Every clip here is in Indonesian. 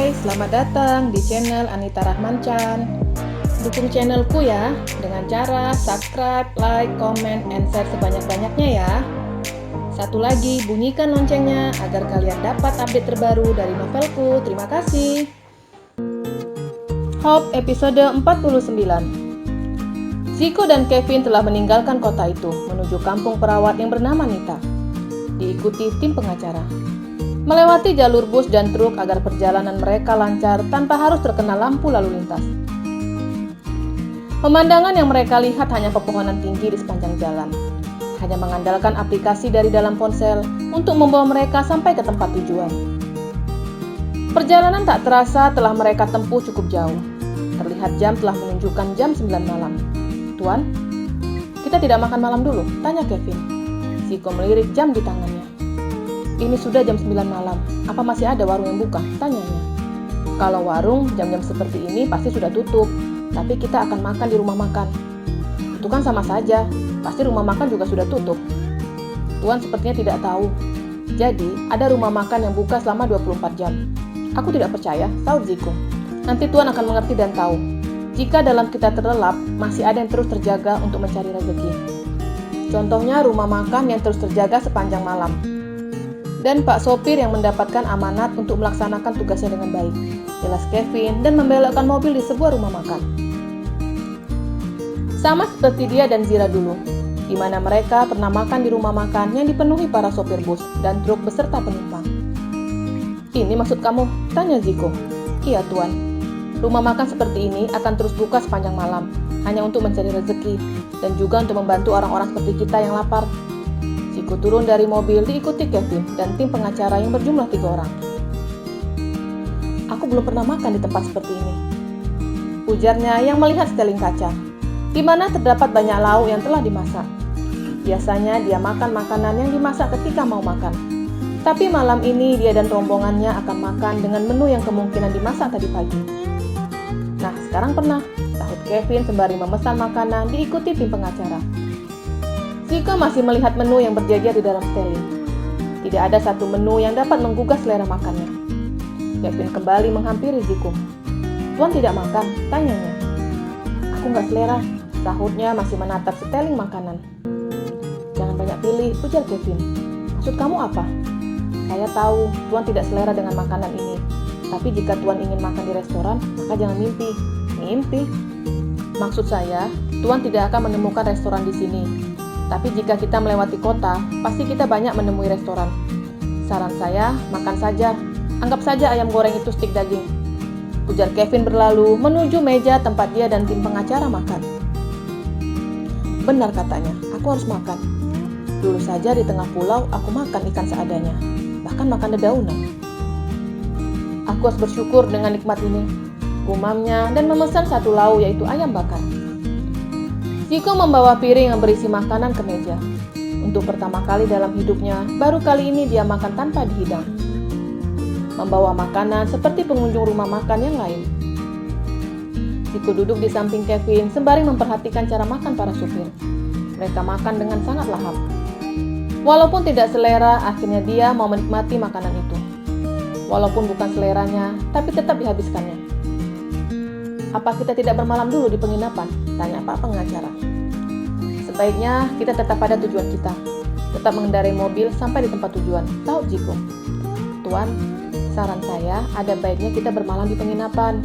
Hai, selamat datang di channel Anita Rahman Chan. Dukung channelku ya dengan cara subscribe, like, comment, and share sebanyak-banyaknya ya. Satu lagi, bunyikan loncengnya agar kalian dapat update terbaru dari novelku. Terima kasih. Hope episode 49. Zico dan Kevin telah meninggalkan kota itu menuju kampung perawat yang bernama Nita, diikuti tim pengacara. Melewati jalur bus dan truk agar perjalanan mereka lancar tanpa harus terkena lampu lalu lintas. Pemandangan yang mereka lihat hanya pepohonan tinggi di sepanjang jalan. Hanya mengandalkan aplikasi dari dalam ponsel untuk membawa mereka sampai ke tempat tujuan. Perjalanan tak terasa telah mereka tempuh cukup jauh. Terlihat jam telah menunjukkan jam 9 malam. Tuan, kita tidak makan malam dulu? Tanya Kevin. Zico melirik jam di tangannya. Ini sudah jam 9 malam, apa masih ada warung yang buka? Tanyanya. Kalau warung jam-jam seperti ini pasti sudah tutup, tapi kita akan makan di rumah makan. Itu kan sama saja, pasti rumah makan juga sudah tutup. Tuan sepertinya tidak tahu. Jadi, ada rumah makan yang buka selama 24 jam. Aku tidak percaya, sahut Zico. Nanti Tuan akan mengerti dan tahu. Jika dalam kita terlelap, masih ada yang terus terjaga untuk mencari rezeki. Contohnya rumah makan yang terus terjaga sepanjang malam. Dan Pak Sopir yang mendapatkan amanat untuk melaksanakan tugasnya dengan baik. Jelas Kevin dan membelokkan mobil di sebuah rumah makan. Sama seperti dia dan Zira dulu, di mana mereka pernah makan di rumah makan yang dipenuhi para sopir bus dan truk beserta penumpang. Ini maksud kamu? Tanya Zico. Iya Tuan, rumah makan seperti ini akan terus buka sepanjang malam, hanya untuk mencari rezeki dan juga untuk membantu orang-orang seperti kita yang lapar. Zico turun dari mobil diikuti Kevin dan tim pengacara yang berjumlah 3 orang. Aku belum pernah makan di tempat seperti ini, ujarnya yang melihat seteling kaca, di mana terdapat banyak lauk yang telah dimasak. Biasanya dia makan makanan yang dimasak ketika mau makan. Tapi malam ini dia dan rombongannya akan makan dengan menu yang kemungkinan dimasak tadi pagi. Nah, sekarang pernah, sahut Kevin sembari memesan makanan diikuti tim pengacara. Zico masih melihat menu yang berjejer di dalam seteling. Tidak ada satu menu yang dapat menggugah selera makannya. Kevin kembali menghampiri Zico. Tuan tidak makan? Tanyanya. Aku nggak selera, sahutnya masih menatap seteling makanan. Jangan banyak pilih, ujar Kevin. Maksud kamu apa? Saya tahu Tuan tidak selera dengan makanan ini. Tapi jika Tuan ingin makan di restoran, maka jangan mimpi. Mimpi? Maksud saya, Tuan tidak akan menemukan restoran di sini. Tapi jika kita melewati kota, pasti kita banyak menemui restoran. Saran saya, makan saja. Anggap saja ayam goreng itu stik daging. Ujar Kevin berlalu menuju meja tempat dia dan tim pengacara makan. Benar katanya, aku harus makan. Dulu saja di tengah pulau aku makan ikan seadanya, bahkan makan dedaunan. Aku harus bersyukur dengan nikmat ini, gumamnya dan memesan satu lauk yaitu ayam bakar. Zico membawa piring yang berisi makanan ke meja. Untuk pertama kali dalam hidupnya, baru kali ini dia makan tanpa dihidang. Membawa makanan seperti pengunjung rumah makan yang lain. Zico duduk di samping Kevin sembari memperhatikan cara makan para supir. Mereka makan dengan sangat lahap. Walaupun tidak selera, akhirnya dia mau menikmati makanan itu. Walaupun bukan seleranya, tapi tetap dihabiskannya. Apa kita tidak bermalam dulu di penginapan? Tanya Pak pengacara. Sebaiknya kita tetap pada tujuan kita. Tetap mengendarai mobil sampai di tempat tujuan, sahut Zico. Tuan, saran saya ada baiknya kita bermalam di penginapan.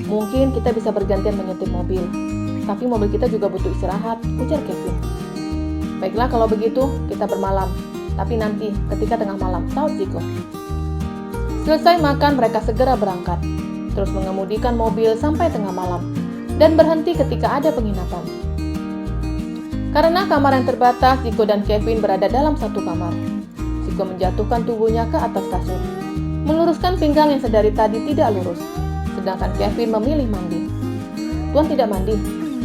Mungkin kita bisa bergantian menyetir mobil. Tapi mobil kita juga butuh istirahat, ujar Kevin. Baiklah kalau begitu, kita bermalam. Tapi nanti, ketika tengah malam, sahut Zico. Selesai makan, mereka segera berangkat. Terus mengemudikan mobil sampai tengah malam dan berhenti ketika ada penginapan. Karena kamar yang terbatas, Zico dan Kevin berada dalam satu kamar. Zico menjatuhkan tubuhnya ke atas kasur, meluruskan pinggang yang sedari tadi tidak lurus, sedangkan Kevin memilih mandi. Tuan tidak mandi?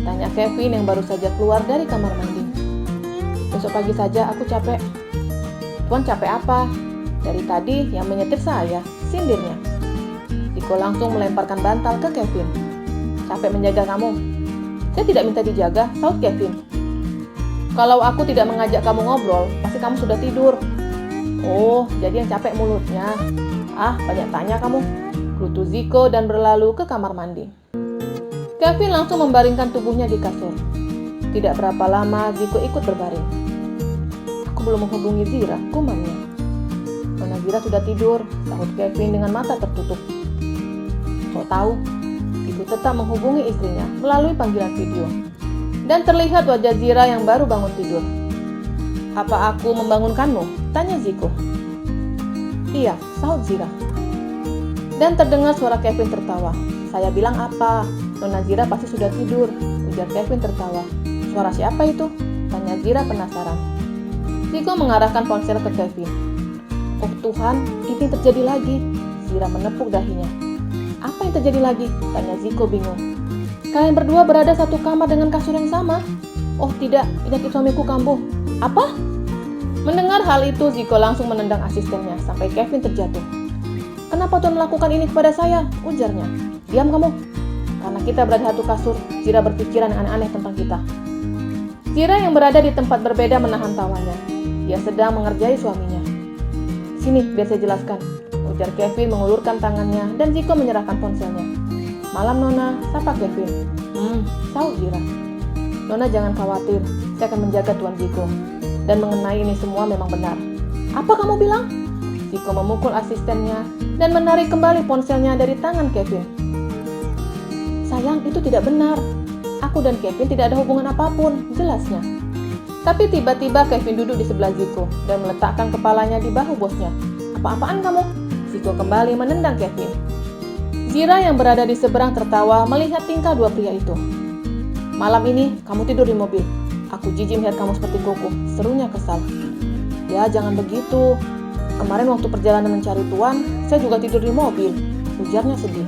Tanya Kevin yang baru saja keluar dari kamar mandi. Besok pagi saja, aku capek. Tuan capek apa? Dari tadi yang menyetir saya, sindirnya. Zico langsung melemparkan bantal ke Kevin. Capek menjaga kamu? Saya tidak minta dijaga, sahut Kevin. Kalau aku tidak mengajak kamu ngobrol, pasti kamu sudah tidur. Oh, jadi yang capek mulutnya. Ah, banyak tanya kamu. gerutu Ziko dan berlalu ke kamar mandi. Kevin langsung membaringkan tubuhnya di kasur. Tidak berapa lama Ziko ikut berbaring. Aku belum menghubungi Zira, gumamnya. Nona Zira sudah tidur, sahut Kevin dengan mata tertutup. Kok tahu? Ziko tetap menghubungi istrinya melalui panggilan video. Dan terlihat wajah Zira yang baru bangun tidur. Apa aku membangunkanmu? Tanya Ziko. Iya, sahut Zira. Dan terdengar suara Kevin tertawa. Saya bilang apa? Nona Zira pasti sudah tidur, ujar Kevin tertawa. Suara siapa itu? Tanya Zira penasaran. Ziko mengarahkan ponsel ke Kevin. Oh Tuhan, ini terjadi lagi. Zira menepuk dahinya. Apa yang terjadi lagi? Tanya Ziko bingung. Kalian berdua berada satu kamar dengan kasur yang sama. Oh tidak, penyakit suamiku kambuh. Apa? Mendengar hal itu, Ziko langsung menendang asistennya sampai Kevin terjatuh. Kenapa Tuhan melakukan ini kepada saya? Ujarnya. Diam kamu. Karena kita berada satu kasur, Zira berpikiran yang aneh-aneh tentang kita. Zira yang berada di tempat berbeda menahan tawanya. Dia sedang mengerjai suaminya. Sini, biar saya jelaskan. Ujar Kevin mengulurkan tangannya dan Ziko menyerahkan ponselnya. Malam Nona, sapa Kevin. Sahut Zira. Nona jangan khawatir, saya akan menjaga Tuan Ziko. Dan mengenai ini semua memang benar. Apa kamu bilang? Ziko memukul asistennya dan menarik kembali ponselnya dari tangan Kevin. Sayang, itu tidak benar. Aku dan Kevin tidak ada hubungan apapun, jelasnya. Tapi tiba-tiba Kevin duduk di sebelah Ziko dan meletakkan kepalanya di bahu bosnya. Apa-apaan kamu? Ziko kembali menendang Kevin. Zira yang berada di seberang tertawa melihat tingkah dua pria itu. Malam ini kamu tidur di mobil. Aku jijik melihat kamu seperti kuku, serunya kesal. Ya jangan begitu. Kemarin waktu perjalanan mencari Tuan, saya juga tidur di mobil, ujarnya sedih.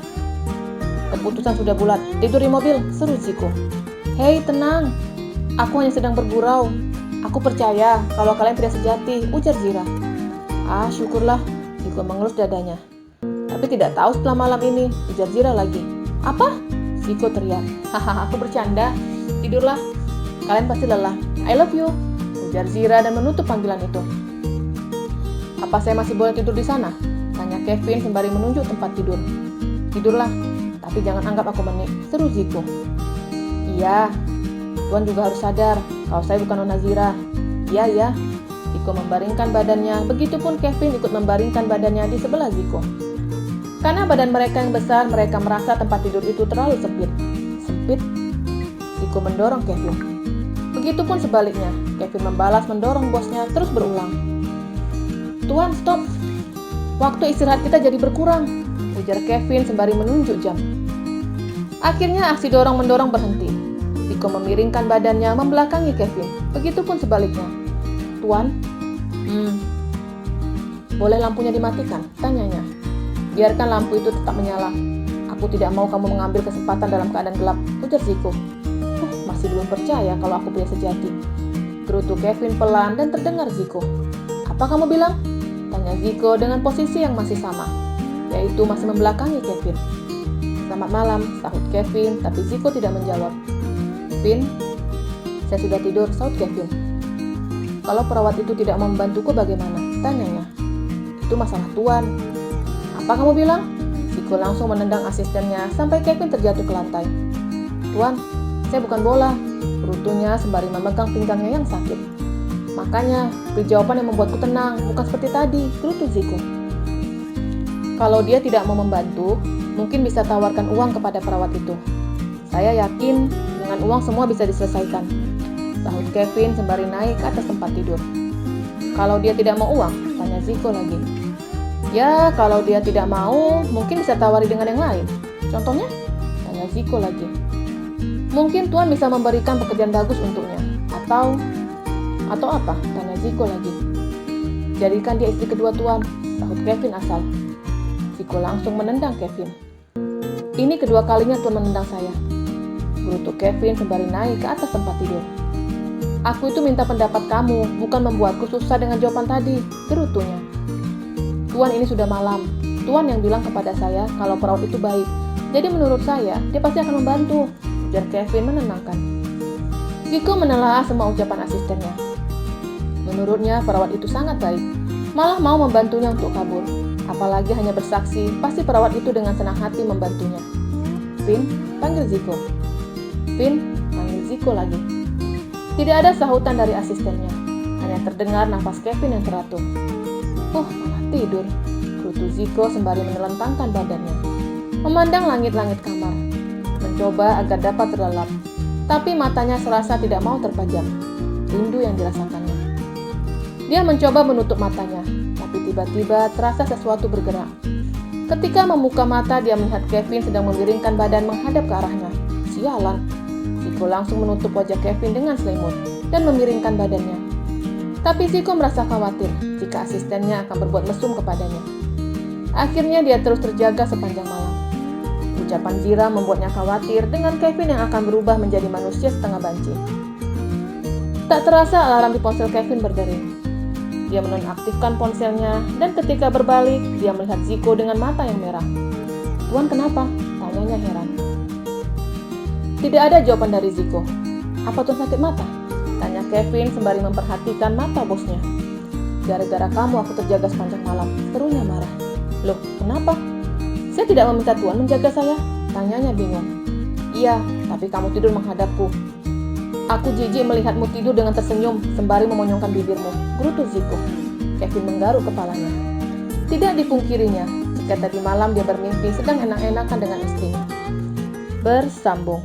Keputusan sudah bulat, tidur di mobil, seru Ziko. Hei tenang, aku hanya sedang bergurau. Aku percaya kalau kalian tidak sejati, ujar Zira. Ah syukurlah, Ziko mengelus dadanya. Tapi tidak tahu setelah malam ini, ujar Zira lagi. Apa? Ziko teriak. Hahaha, aku bercanda. Tidurlah, kalian pasti lelah. I love you, ujar Zira dan menutup panggilan itu. Apa saya masih boleh tidur di sana? Tanya Kevin sembari menunjuk tempat tidur. Tidurlah, tapi jangan anggap aku menik, seru Ziko. Iya, Tuan juga harus sadar kalau saya bukan Nona Zira. Iya ya, Ziko membaringkan badannya, begitupun Kevin ikut membaringkan badannya di sebelah Ziko. Karena badan mereka yang besar, mereka merasa tempat tidur itu terlalu sempit. Sempit? Ziko mendorong Kevin. Begitupun sebaliknya, Kevin membalas mendorong bosnya terus berulang. Tuan, stop. Waktu istirahat kita jadi berkurang, ujar Kevin sembari menunjuk jam. Akhirnya aksi dorong-mendorong berhenti. Ziko memiringkan badannya membelakangi Kevin. Begitupun sebaliknya. Tuan, boleh lampunya dimatikan? Tanyanya. Biarkan lampu itu tetap menyala. Aku tidak mau kamu mengambil kesempatan dalam keadaan gelap, ujar Ziko. Masih belum percaya kalau aku pria sejati. Gerutu Kevin pelan dan terdengar Ziko. Apa kamu bilang? Tanya Ziko dengan posisi yang masih sama, yaitu masih membelakangi Kevin. Selamat malam, sahut Kevin, tapi Ziko tidak menjawab. Vin, saya sudah tidur, sahut Kevin. Kalau perawat itu tidak mau membantuku bagaimana? Tanyanya. Itu masalah Tuan. Apa kamu bilang? Ziko langsung menendang asistennya sampai Kevin terjatuh ke lantai. Tuan, saya bukan bola, gerutunya sembari memegang pinggangnya yang sakit. Makanya, beri jawaban yang membuatku tenang, bukan seperti tadi, gerutu Ziko. Kalau dia tidak mau membantu, mungkin bisa tawarkan uang kepada perawat itu. Saya yakin dengan uang semua bisa diselesaikan, sahut Kevin sembari naik ke atas tempat tidur. Kalau dia tidak mau uang, tanya Ziko lagi. Ya, kalau dia tidak mau, mungkin bisa tawari dengan yang lain. Contohnya? Tanya Ziko lagi. Mungkin Tuan bisa memberikan pekerjaan bagus untuknya, atau apa? Tanya Ziko lagi. Jadikan dia istri kedua Tuan, sahut Kevin asal. Ziko langsung menendang Kevin. Ini kedua kalinya Tuan menendang saya, gerutu Kevin sembari naik ke atas tempat tidur. Aku itu minta pendapat kamu, bukan membuatku susah dengan jawaban tadi, gerutunya. Tuan, ini sudah malam. Tuan yang bilang kepada saya kalau perawat itu baik. Jadi menurut saya, dia pasti akan membantu, ujar Kevin menenangkan. Ziko menelaah semua ucapan asistennya. Menurutnya perawat itu sangat baik, malah mau membantunya untuk kabur. Apalagi hanya bersaksi, pasti perawat itu dengan senang hati membantunya. Vin, panggil Ziko. Vin, panggil Ziko lagi. Tidak ada sahutan dari asistennya. Hanya terdengar nafas Kevin yang teratur. Malah tidur. Gerutu Ziko sembari menelentangkan badannya. Memandang langit-langit kamar. Mencoba agar dapat terlelap. Tapi matanya serasa tidak mau terpejam. Rindu yang dirasakannya. Dia mencoba menutup matanya, tapi tiba-tiba terasa sesuatu bergerak. Ketika membuka mata, dia melihat Kevin sedang memiringkan badan menghadap ke arahnya. Sialan. Ziko langsung menutup wajah Kevin dengan selimut dan memiringkan badannya. Tapi Ziko merasa khawatir jika asistennya akan berbuat mesum kepadanya. Akhirnya dia terus terjaga sepanjang malam. Ucapan Zira membuatnya khawatir dengan Kevin yang akan berubah menjadi manusia setengah banci. Tak terasa alarm di ponsel Kevin berdering. Dia menonaktifkan ponselnya dan ketika berbalik, dia melihat Ziko dengan mata yang merah. "Tuan kenapa?" tanyanya heran. Tidak ada jawaban dari Ziko. "Apa Tuan sakit mata?" tanya Kevin sembari memperhatikan mata bosnya. "Gara-gara kamu aku terjaga sepanjang malam," serunya marah. "Loh, kenapa?" "Saya tidak meminta Tuan menjaga saya," tanyanya bingung. "Iya, tapi kamu tidur menghadapku. Aku jijik melihatmu tidur dengan tersenyum sembari memonyongkan bibirmu," gerutu Ziko. Kevin menggaruk kepalanya. Tidak dipungkirinya, jika tadi malam dia bermimpi sedang enak-enakan dengan istrinya. Bersambung.